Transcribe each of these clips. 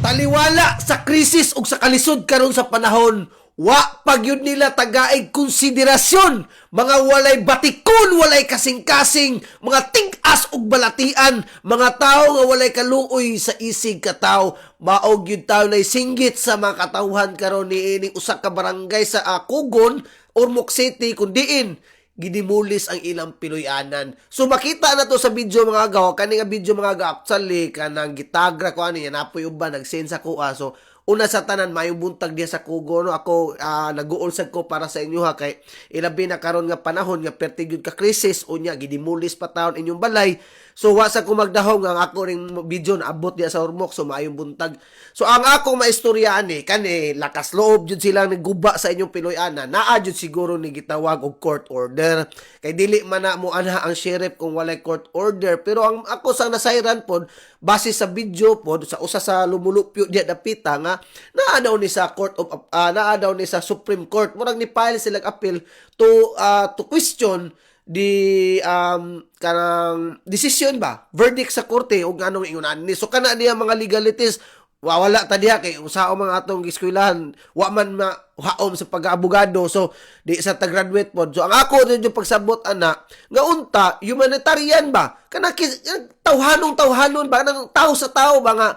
taliwala sa krisis ug sa kalisod karon sa panahon, wa pagyud nila tagaig konsiderasyon, mga walay batikon, walay kasing-kasing, mga ting-as ug balatian, mga tao nga walay kaluoy sa isig kataw. Maog yun tao na singgit sa mga katawhan karon ni ining usa ka barangay sa Kugon, Ormoc City, kundiin gidimulis ang ilang Pinoyanan. So makita na to sa video mga agaw, kani nga video mga agaw, actually kanang gitagra ko ano yan, napoy uban nag-send sa kuha. So una sa tanan, mayong buntag diya sa Kugo, no? Ako, nag-uulsag ko para sa inyo ha, kay ilabi na karon nga panahon, nga pertigyod ka krisis, unya, gidimulis pa taon inyong balay. So, wasa ko magdahong, ang ako ring video na abot diya sa Ormoc, so mayong buntag. So, ang akong maistoryaan kani, lakas loob jud silang nagguba sa inyong Pinoyana, naa jud siguro ni gitawag og court order. Kay dili man na mo anha ang sheriff kung walay court order, pero ang ako sa nasayran pod, base sa video pod, sa usa sa lumulupyo diya dapita nga, naa daw ni sa Supreme Court, murag ni file sila appeal to question the kanang decision ba, verdict sa korte ug anong ingunan ni. So kana diya mga legalities wala ta diha kay usao mga atong eskwelahan wa man haom sa pag-aabogado, so di sa graduate pod. So ang ako din yung pagsabot ana nga unta humanitarian ba kana tawhanon ba nang tao sa tao ba nga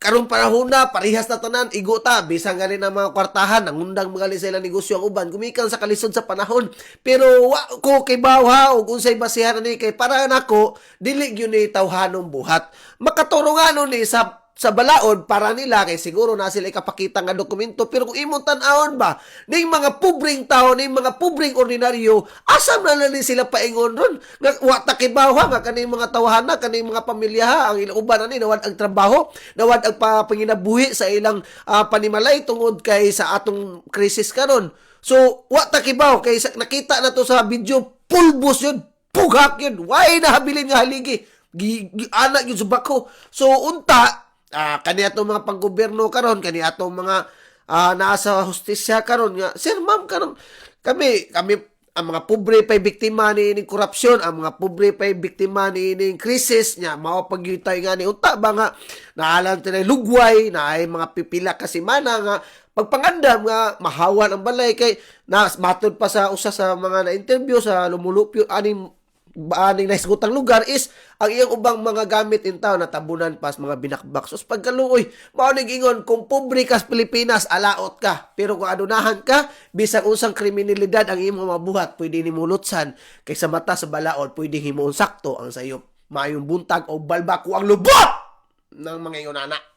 karong panahon na parehas na tanan igota bisang gali na mga kwartahan nangundang mga sila negosyo ang uban gumikan sa kalisod sa panahon. Pero wa ko kay bawha og unsay basihan ni kay para nako dili gyud ni tawhanong buhat makaturunganon ni sa balaod para nila kay siguro na sila ikapakita nga dokumento. Pero kung imong tan-awon ba ning mga pobreng tao, ning mga pobreng ordinaryo, asam na lang sila paingon ron nga wa ta kibaw nga kaning mga tawhana, kaning mga pamilya ang ilang uban ani nawad ang trabaho, nawad ang panginabuhi sa ilang panimalay tungod kay sa atong krisis karon. So wa ta kibaw kay nakita na to sa video, pulbos yun, pugak yun, way nahabilin nga haligi, anak yun sa bako. So unta kani atong mga panggobyerno karon, kani atong mga nasa hustisya karon nga sir ma'am karon kami ang mga pobre pay biktima ni ining korupsyon, ang mga pobre pay biktima ni ining krisis nya mao pagyutay nga ni unta ba nga naalang tinay lugway na ay mga pipila ka semana nga pagpangandam nga mahawan ang balay kay matod pa sa usa sa mga na-interview sa lumulupyo aning naisgutang lugar is ang iyang ubang mga gamit in town natabunan pas mga binakbak. So pagkaluoy mao ning ingon kung pobre ka sa Pilipinas alaot ka, pero kung adunahan ka bisag unsang kriminalidad ang imong mabuhat pwede nimo lutsan kay sa mata sa balaod pwede himuon sakto ang sayo mayong buntag o balbako ang lubot ng mga ingon ana.